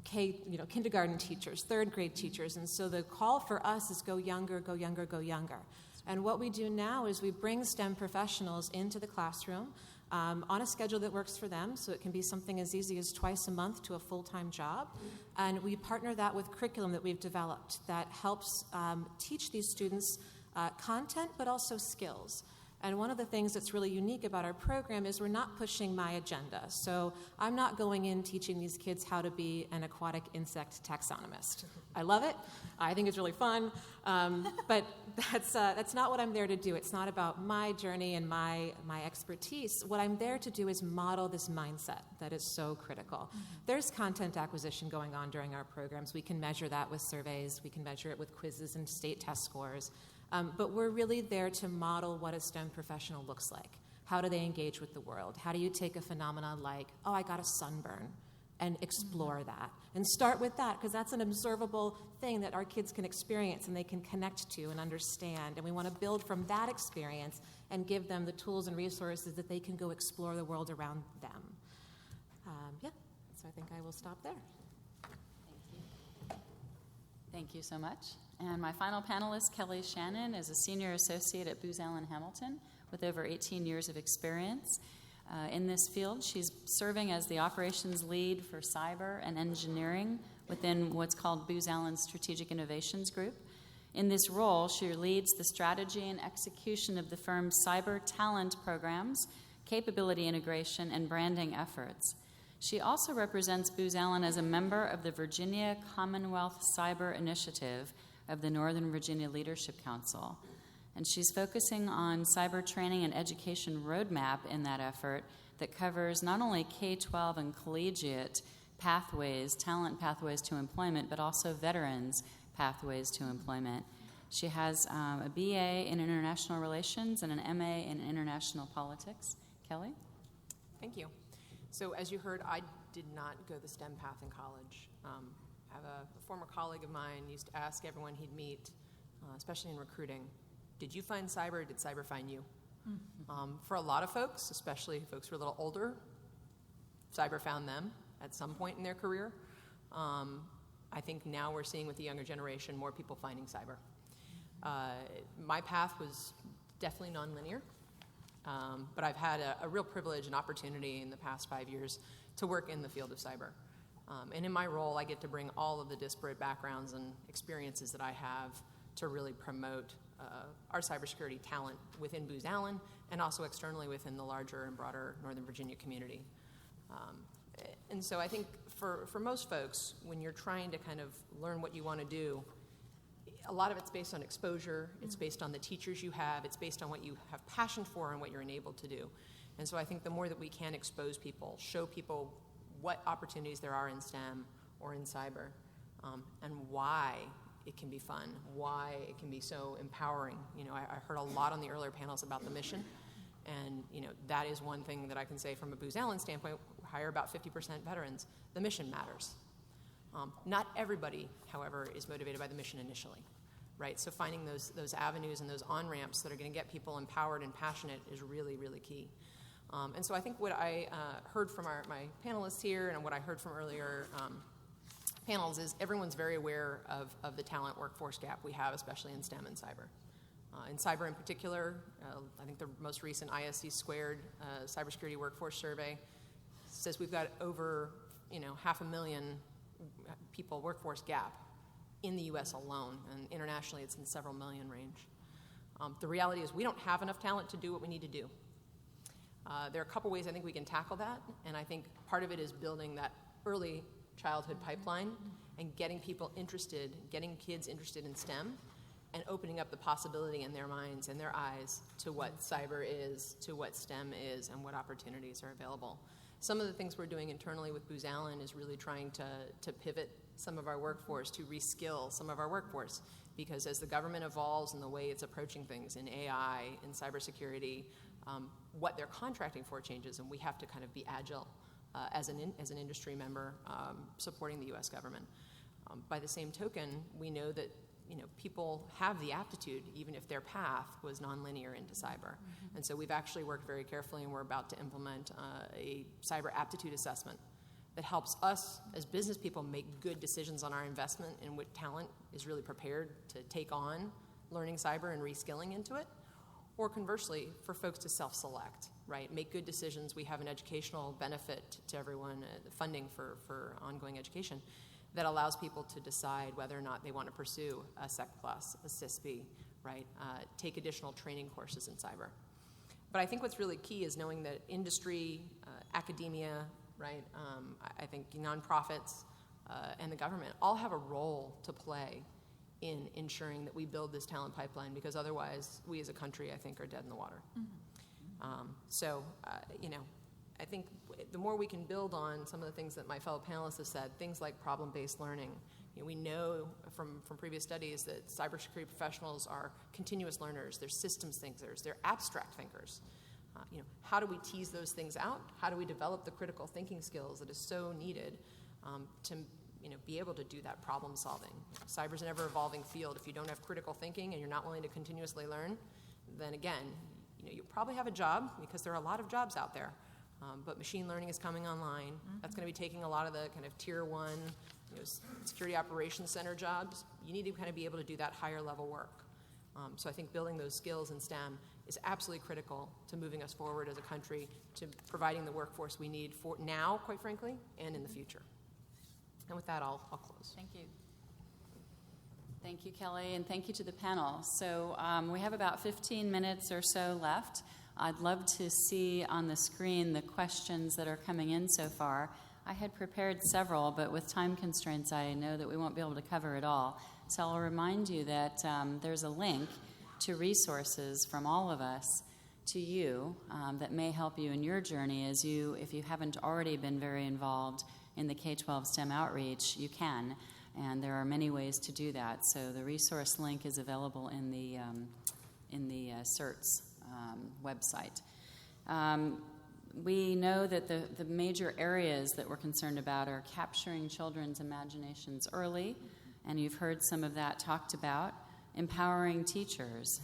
kindergarten teachers, 3rd grade teachers, and so the call for us is go younger, go younger, go younger. And what we do now is we bring STEM professionals into the classroom on a schedule that works for them, so it can be something as easy as twice a month to a full-time job, and we partner that with curriculum that we've developed that helps teach these students content but also skills. And one of the things that's really unique about our program is we're not pushing my agenda. So I'm not going in teaching these kids how to be an aquatic insect taxonomist. I love it. I think it's really fun. But that's not what I'm there to do. It's not about my journey and my expertise. What I'm there to do is model this mindset that is so critical. There's content acquisition going on during our programs. We can measure that with surveys. We can measure it with quizzes and state test scores. But we're really there to model what a STEM professional looks like. How do they engage with the world? How do you take a phenomenon like, oh, I got a sunburn, and explore that? And start with that, because that's an observable thing that our kids can experience and they can connect to and understand. And we want to build from that experience and give them the tools and resources that they can go explore the world around them. So I think I will stop there. Thank you so much. And my final panelist, Kelly Shannon, is a senior associate at Booz Allen Hamilton with over 18 years of experience. In this field, she's serving as the operations lead for cyber and engineering within what's called Booz Allen's Strategic Innovations Group. In this role, she leads the strategy and execution of the firm's cyber talent programs, capability integration, and branding efforts. She also represents Booz Allen as a member of the Virginia Commonwealth Cyber Initiative of the Northern Virginia Leadership Council. And she's focusing on cyber training and education roadmap in that effort that covers not only K-12 and collegiate pathways, talent pathways to employment, but also veterans pathways to employment. She has a BA in International Relations and an MA in International Politics. Kelly? Thank you. So as you heard, I did not go the STEM path in college. I have a former colleague of mine used to ask everyone he'd meet, especially in recruiting, did you find cyber or did cyber find you? For a lot of folks, especially folks who are a little older, cyber found them at some point in their career. I think now we're seeing with the younger generation more people finding cyber. My path was definitely nonlinear, but I've had a real privilege and opportunity in the past 5 years to work in the field of cyber. And in my role, I get to bring all of the disparate backgrounds and experiences that I have to really promote our cybersecurity talent within Booz Allen and also externally within the larger and broader Northern Virginia community. And so I think for most folks, when you're trying to kind of learn what you want to do, a lot of it's based on exposure, it's based on the teachers you have, it's based on what you have passion for and what you're enabled to do. And so I think the more that we can expose people, show people what opportunities there are in STEM or in cyber, and why it can be fun, why it can be so empowering. You know, I heard a lot on the earlier panels about the mission, and you know, that is one thing that I can say from a Booz Allen standpoint. We hire about 50% veterans. The mission matters. Not everybody, however, is motivated by the mission initially, right? So finding those avenues and those on-ramps that are going to get people empowered and passionate is really, really key. And so I think what I heard from my panelists here and what I heard from earlier panels is everyone's very aware of the talent workforce gap we have, especially in STEM and cyber. In cyber in particular, I think the most recent ISC Squared cybersecurity workforce survey says we've got over 500,000 people workforce gap in the U.S. alone, and internationally it's in several million range. The reality is we don't have enough talent to do what we need to do. There are a couple ways I think we can tackle that, and I think part of it is building that early childhood pipeline and getting people interested, getting kids interested in STEM, and opening up the possibility in their minds and their eyes to what cyber is, to what STEM is, and what opportunities are available. Some of the things we're doing internally with Booz Allen is really trying to pivot some of our workforce, to reskill some of our workforce, because as the government evolves in the way it's approaching things in AI, in cybersecurity, what they're contracting for changes, and we have to kind of be agile as an industry member supporting the U.S. government. By the same token, we know that people have the aptitude, even if their path was nonlinear into cyber. And so we've actually worked very carefully, and we're about to implement a cyber aptitude assessment that helps us as business people make good decisions on our investment in what talent is really prepared to take on learning cyber and reskilling into it, or conversely, for folks to self-select, right? Make good decisions. We have an educational benefit to everyone, funding for ongoing education, that allows people to decide whether or not they want to pursue a SEC Plus, a CISP, right? Take additional training courses in cyber. But I think what's really key is knowing that industry, academia, right? I think nonprofits and the government all have a role to play in ensuring that we build this talent pipeline, because otherwise we as a country, I think, are dead in the water. I think the more we can build on some of the things that my fellow panelists have said, things like problem-based learning. We know from previous studies that cybersecurity professionals are continuous learners, they're systems thinkers, they're abstract thinkers. How do we tease those things out? How do we develop the critical thinking skills that is so needed to be able to do that problem solving? Cyber's an ever-evolving field. If you don't have critical thinking and you're not willing to continuously learn, then again, you probably have a job, because there are a lot of jobs out there. But machine learning is coming online. That's going to be taking a lot of the kind of tier one, security operations center jobs. You need to kind of be able to do that higher level work. So I think building those skills in STEM is absolutely critical to moving us forward as a country, to providing the workforce we need for now, quite frankly, and in the future. And with that, I'll close. Thank you. Thank you, Kelly, and thank you to the panel. So we have about 15 minutes or so left. I'd love to see on the screen the questions that are coming in so far. I had prepared several, but with time constraints, I know that we won't be able to cover it all. So I'll remind you that there's a link to resources from all of us to you that may help you in your journey if you haven't already been very involved in the K-12 STEM outreach, you can. And there are many ways to do that. So the resource link is available in the CERTS website. We know that the major areas that we're concerned about are capturing children's imaginations early, and you've heard some of that talked about. Empowering teachers,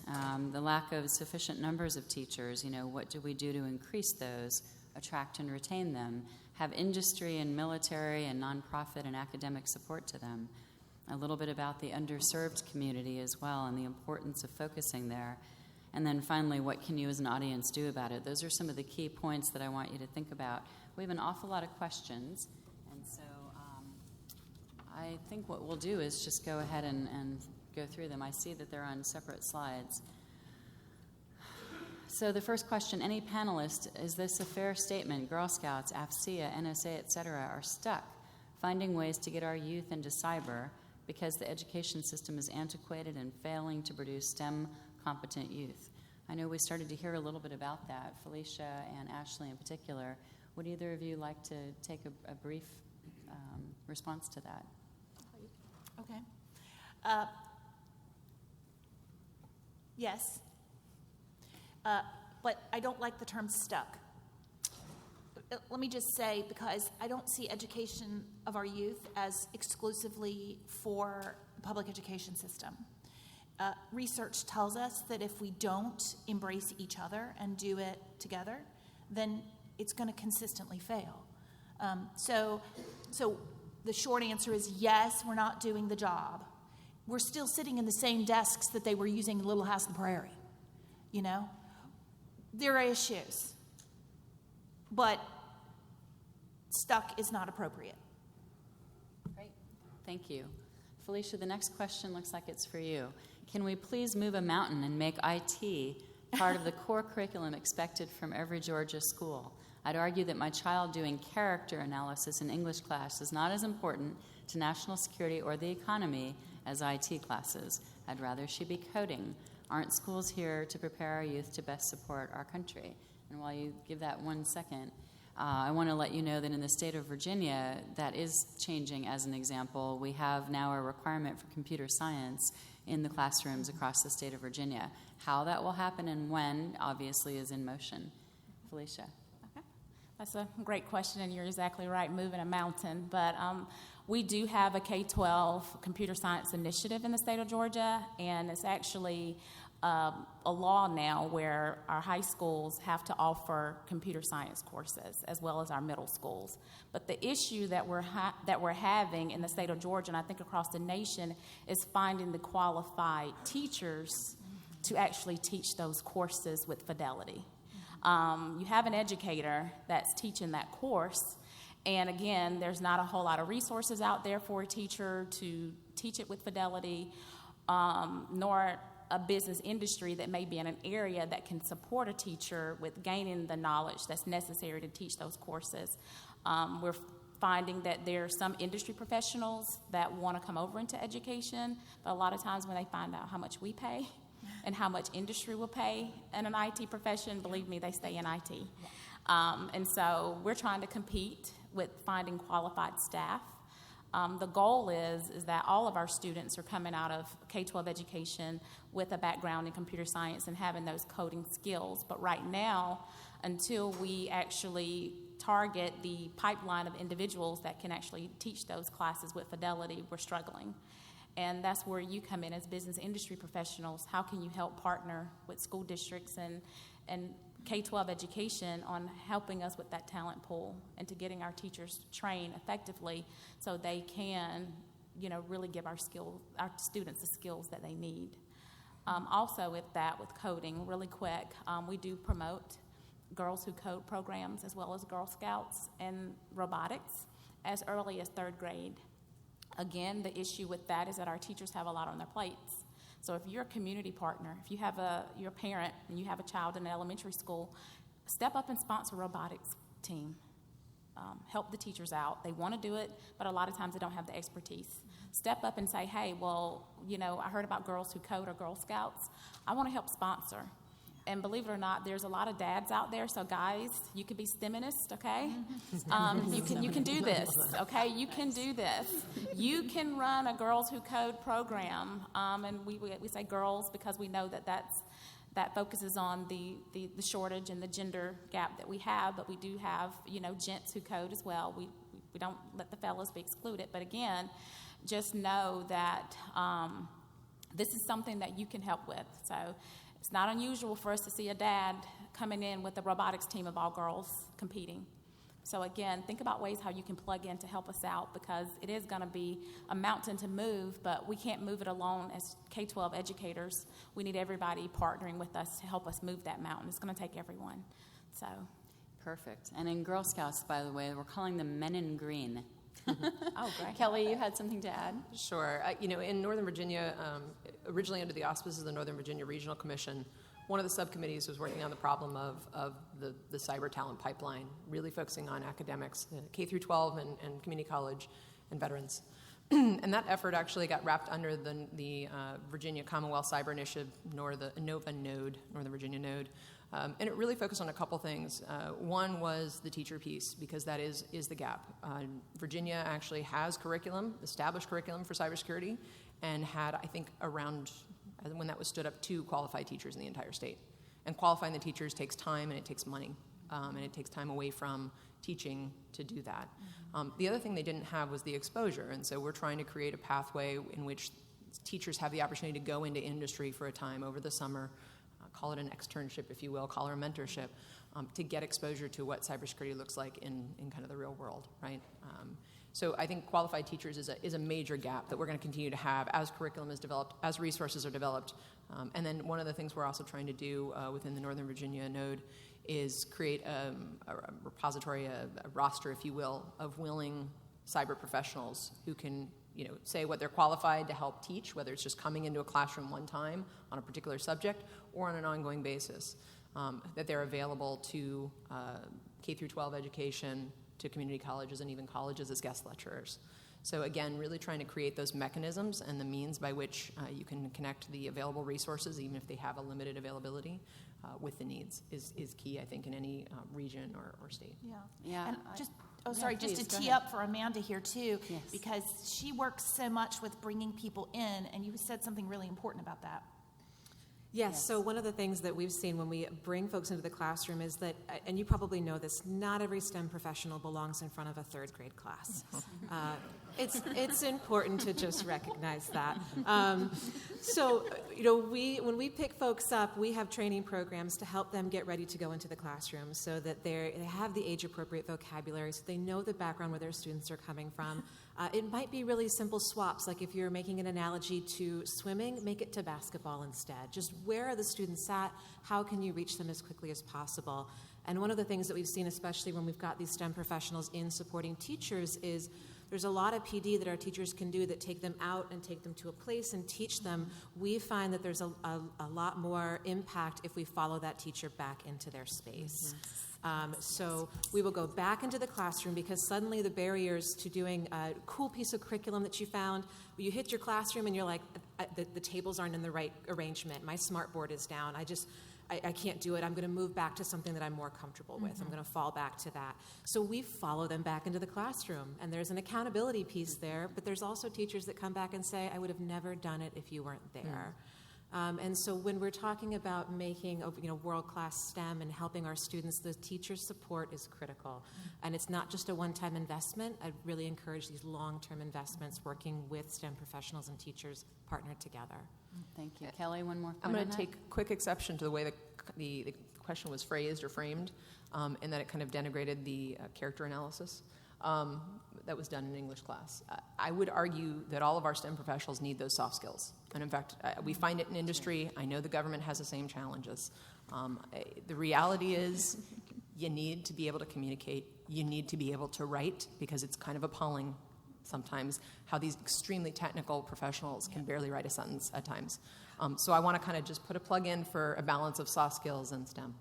the lack of sufficient numbers of teachers, what do we do to increase those, attract and retain them, have industry and military and nonprofit and academic support to them. A little bit about the underserved community as well and the importance of focusing there. And then finally, what can you as an audience do about it? Those are some of the key points that I want you to think about. We have an awful lot of questions, and so I think what we'll do is just go ahead and go through them. I see that they're on separate slides. So the first question, any panelist, is this a fair statement? Girl Scouts, AFCEA, NSA, etc. are stuck finding ways to get our youth into cyber because the education system is antiquated and failing to produce STEM competent youth. I know we started to hear a little bit about that, Felicia and Ashley in particular. Would either of you like to take a brief response to that? Okay. Yes. But I don't like the term stuck. Let me just say, because I don't see education of our youth as exclusively for the public education system. Research tells us that if we don't embrace each other and do it together, then it's going to consistently fail. So the short answer is yes, we're not doing the job. We're still sitting in the same desks that they were using in Little House on the Prairie. There are issues, but stuck is not appropriate. Great. Thank you. Felicia, the next question looks like it's for you. Can we please move a mountain and make IT part of the core curriculum expected from every Georgia school? I'd argue that my child doing character analysis in English class is not as important to national security or the economy as IT classes. I'd rather she be coding. Aren't schools here to prepare our youth to best support our country? And while you give that 1 second, I want to let you know that in the state of Virginia, that is changing as an example. We have now a requirement for computer science in the classrooms across the state of Virginia. How that will happen and when, obviously, is in motion. Felicia. Okay. That's a great question, and you're exactly right, moving a mountain. But we do have a K-12 computer science initiative in the state of Georgia, and it's actually a law now where our high schools have to offer computer science courses as well as our middle schools. But the issue that we're having in the state of Georgia, and I think across the nation, is finding the qualified teachers to actually teach those courses with fidelity. You have an educator that's teaching that course, and again, there's not a whole lot of resources out there for a teacher to teach it with fidelity, nor a business industry that may be in an area that can support a teacher with gaining the knowledge that's necessary to teach those courses. We're finding that there are some industry professionals that want to come over into education, but a lot of times when they find out how much we pay and how much industry will pay in an IT profession, believe me, they stay in IT. And so we're trying to compete with finding qualified staff. The goal is that all of our students are coming out of K-12 education with a background in computer science and having those coding skills. But right now, until we actually target the pipeline of individuals that can actually teach those classes with fidelity, we're struggling. And that's where you come in as business industry professionals. How can you help partner with school districts and K-12 education on helping us with that talent pool and to getting our teachers trained effectively so they can, really give our students the skills that they need. Also with coding, really quick, we do promote Girls Who Code programs as well as Girl Scouts and robotics as early as 3rd grade. Again, the issue with that is that our teachers have a lot on their plates. So if you're a community partner, if you have you're a parent and you have a child in an elementary school, step up and sponsor a robotics team. help the teachers out. They want to do it, but a lot of times they don't have the expertise. Step up and say, hey, well, I heard about Girls Who Code or Girl Scouts. I want to help sponsor. And believe it or not, there's a lot of dads out there. So guys, you could be STEMinist, okay? You can do this, okay? You can do this. You can run a Girls Who Code program, and we say girls because we know that focuses on the shortage and the gender gap that we have. But we do have gents who code as well. We don't let the fellows be excluded. But again, just know that this is something that you can help with. So. It's not unusual for us to see a dad coming in with a robotics team of all girls competing. So again, think about ways how you can plug in to help us out, because it is going to be a mountain to move, but we can't move it alone as K-12 educators. We need everybody partnering with us to help us move that mountain. It's going to take everyone. So. Perfect. And in Girl Scouts, by the way, we're calling them Men in Green. Oh, great. Kelly, you had something to add? Sure. In Northern Virginia, originally under the auspices of the Northern Virginia Regional Commission, one of the subcommittees was working on the problem of the cyber talent pipeline, really focusing on academics, K through 12 and community college and veterans. And that effort actually got wrapped under the Virginia Commonwealth Cyber Initiative, NOVA node, Northern Virginia node. And it really focused on a couple things. One was the teacher piece, because that is the gap. Virginia actually has established curriculum for cybersecurity, and had, I think, around, when that was stood up, 2 qualified teachers in the entire state. And qualifying the teachers takes time and it takes money, and it takes time away from teaching to do that. The other thing they didn't have was the exposure, and so we're trying to create a pathway in which teachers have the opportunity to go into industry for a time over the summer, call it an externship, if you will, call it a mentorship, to get exposure to what cybersecurity looks like in kind of the real world, right? So I think qualified teachers is a major gap that we're going to continue to have as curriculum is developed, as resources are developed. And then one of the things we're also trying to do within the Northern Virginia node is create a repository, a roster, if you will, of willing cyber professionals who can say what they're qualified to help teach, whether it's just coming into a classroom one time on a particular subject or on an ongoing basis, that they're available to K through 12 education, to community colleges, and even colleges as guest lecturers. So again, really trying to create those mechanisms and the means by which you can connect the available resources, even if they have a limited availability, with the needs is key, I think, in any region or state. Yeah. And just please, to go tee ahead. up for Amanda here too, Yes. because she works so much with bringing people in, and you said something really important about that. Yes, so one of the things that we've seen when we bring folks into the classroom is that, and you probably know this, not every STEM professional belongs in front of a third grade class. It's important to just recognize that. So, when we pick folks up, we have training programs to help them get ready to go into the classroom so that they have the age-appropriate vocabulary, so they know the background where their students are coming from. It might be really simple swaps, like if you're making an analogy to swimming, make it to basketball instead. Just where are the students at? How can you reach them as quickly as possible? And one of the things that we've seen, especially when we've got these STEM professionals in supporting teachers, is there's a lot of PD that our teachers can do that take them out and take them to a place and teach them. We find that there's a lot more impact if we follow that teacher back into their space. So we will go back into the classroom, because suddenly the barriers to doing a cool piece of curriculum that you found, you hit your classroom and you're like, the tables aren't in the right arrangement, my smart board is down, I can't do it, I'm going to move back to something that I'm more comfortable with, I'm going to fall back to that. So we follow them back into the classroom, and there's an accountability piece there, but there's also teachers that come back and say, I would have never done it if you weren't there. And so when we're talking about making world-class STEM and helping our students, the teacher support is critical. And it's not just a one-time investment. I really encourage these long-term investments, working with STEM professionals and teachers partnered together. Thank you. Kelly, one more point I'm going on to that? take quick exception to the way the question was phrased or framed, and that it kind of denigrated the character analysis that was done in English class. I would argue that all of our STEM professionals need those soft skills. And in fact, we find it in industry. I know the government has the same challenges. The reality is you need to be able to communicate. You need to be able to write, because it's kind of appalling sometimes how these extremely technical professionals can barely write a sentence at times. So I want to kind of just put a plug in for a balance of soft skills and STEM.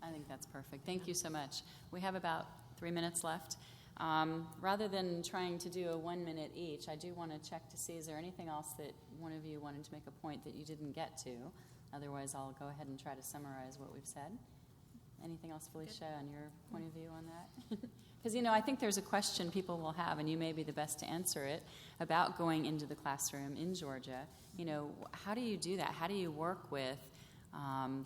I think that's perfect. Thank you so much. We have about 3 minutes left. Rather than trying to do a 1 minute each, I do want to check to see, is there anything else that one of you wanted to make a point that you didn't get to? Otherwise, I'll go ahead and try to summarize what we've said. Anything else, Felicia, on your point of view on that? Because, I think there's a question people will have, and you may be the best to answer it, about going into the classroom in Georgia. How do you do that? How do you work with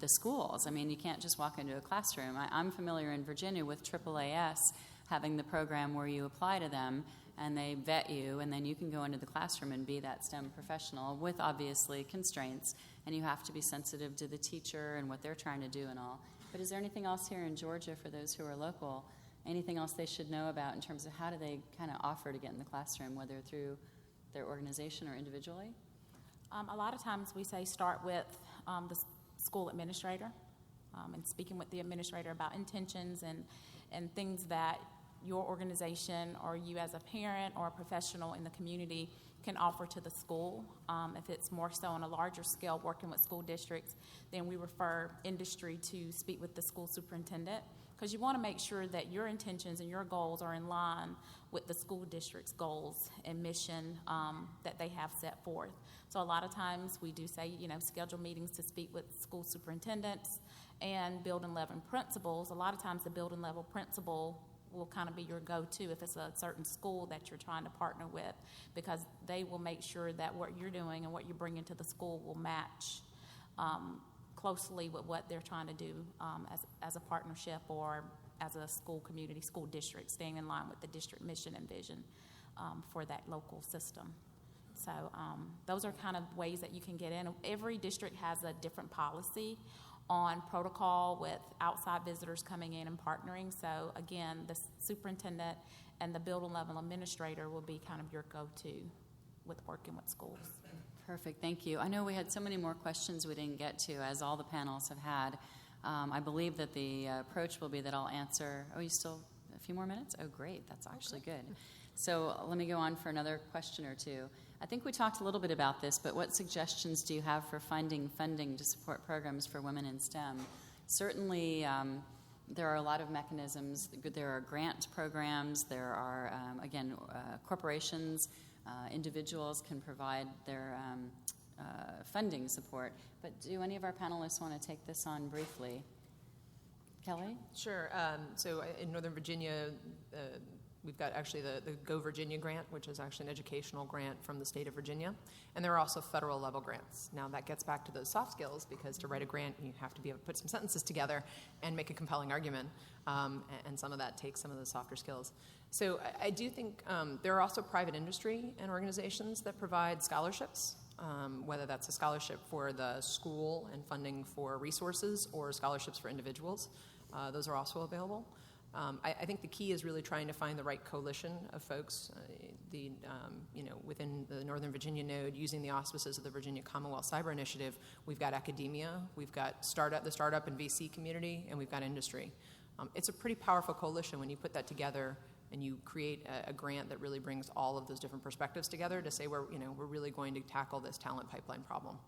the schools? I mean, you can't just walk into a classroom. I'm familiar in Virginia with AAAS having the program where you apply to them and they vet you, and then you can go into the classroom and be that STEM professional with obviously constraints, and you have to be sensitive to the teacher and what they're trying to do and all. But is there anything else here in Georgia for those who are local, anything else they should know about in terms of how do they kind of offer to get in the classroom, whether through their organization or individually? A lot of times we say start with the school administrator and speaking with the administrator about intentions and things that your organization or you as a parent or a professional in the community can offer to the school. If it's more so on a larger scale, working with school districts, then we refer industry to speak with the school superintendent, because you want to make sure that your intentions and your goals are in line with the school district's goals and mission that they have set forth. So a lot of times we do say, schedule meetings to speak with school superintendents and building level principals. A lot of times the building level principal will kind of be your go-to if it's a certain school that you're trying to partner with, because they will make sure that what you're doing and what you're bringing to the school will match closely with what they're trying to do as a partnership or as a school community, school district, staying in line with the district mission and vision for that local system. So those are kind of ways that you can get in. Every district has a different policy on protocol with outside visitors coming in and partnering. So again, the superintendent and the building level administrator will be kind of your go-to with working with schools. Perfect, thank you. I know we had so many more questions we didn't get to, as all the panels have had. I believe that the approach will be that I'll answer. Oh, you still a few more minutes? Oh, great, that's actually good. So let me go on for another question or two. I think we talked a little bit about this, but what suggestions do you have for finding funding to support programs for women in STEM? Certainly, there are a lot of mechanisms. There are grant programs. There are, corporations, individuals can provide their funding support. But do any of our panelists want to take this on briefly? Kelly? Sure. So in Northern Virginia, we've got actually the Go Virginia grant, which is actually an educational grant from the state of Virginia. And there are also federal level grants. Now that gets back to those soft skills, because to write a grant, you have to be able to put some sentences together and make a compelling argument. And some of that takes some of the softer skills. So I do think there are also private industry and organizations that provide scholarships, whether that's a scholarship for the school and funding for resources or scholarships for individuals. Those are also available. I think the key is really trying to find the right coalition of folks. Within the Northern Virginia node, using the auspices of the Virginia Commonwealth Cyber Initiative, we've got academia, we've got the startup and VC community, and we've got industry. It's a pretty powerful coalition when you put that together and you create a grant that really brings all of those different perspectives together to say we're really going to tackle this talent pipeline problem.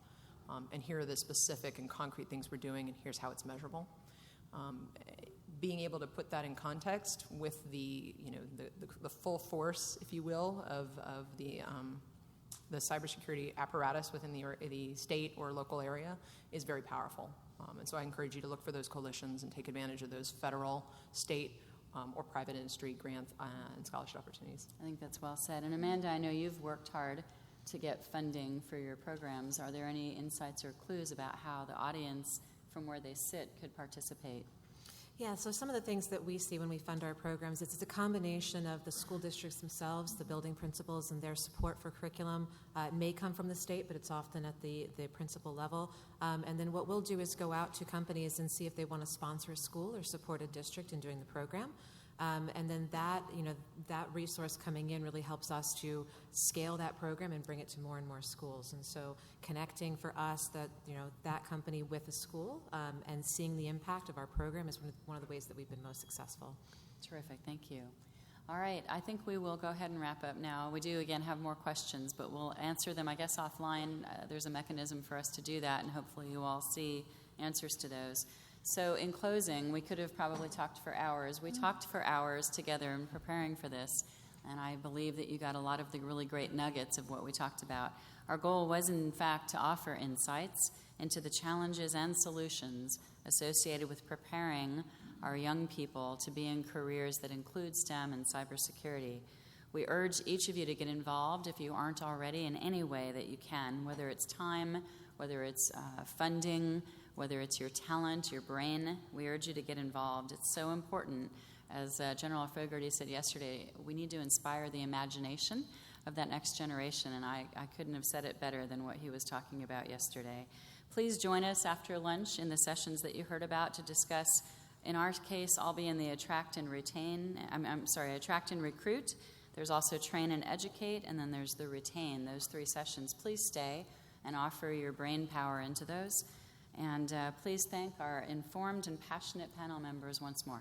And here are the specific and concrete things we're doing, and here's how it's measurable. Being able to put that in context with the full force, if you will, of the cybersecurity apparatus within the state or local area is very powerful. And so I encourage you to look for those coalitions and take advantage of those federal, state, or private industry grant and scholarship opportunities. I think that's well said. And Amanda, I know you've worked hard to get funding for your programs. Are there any insights or clues about how the audience, from where they sit, could participate? Yeah, so some of the things that we see when we fund our programs, it's a combination of the school districts themselves, the building principals, and their support for curriculum. It may come from the state, but it's often at the principal level. And then what we'll do is go out to companies and see if they want to sponsor a school or support a district in doing the program. And then that resource coming in really helps us to scale that program and bring it to more and more schools. And so connecting for us that company with a school and seeing the impact of our program is one of the ways that we've been most successful. Terrific, thank you. All right, I think we will go ahead and wrap up now. We do, again, have more questions, but we'll answer them, I guess, offline. There's a mechanism for us to do that, and hopefully you all see answers to those. So in closing, we could have probably talked for hours. We talked for hours together in preparing for this, and I believe that you got a lot of the really great nuggets of what we talked about. Our goal was, in fact, to offer insights into the challenges and solutions associated with preparing our young people to be in careers that include STEM and cybersecurity. We urge each of you to get involved if you aren't already in any way that you can, whether it's time, whether it's funding, whether it's your talent, your brain. We urge you to get involved. It's so important. As General Fogarty said yesterday, we need to inspire the imagination of that next generation, and I couldn't have said it better than what he was talking about yesterday. Please join us after lunch in the sessions that you heard about to discuss. In our case, I'll be in the attract and recruit. There's also train and educate, and then there's the retain, those 3 sessions. Please stay and offer your brain power into those. And please thank our informed and passionate panel members once more.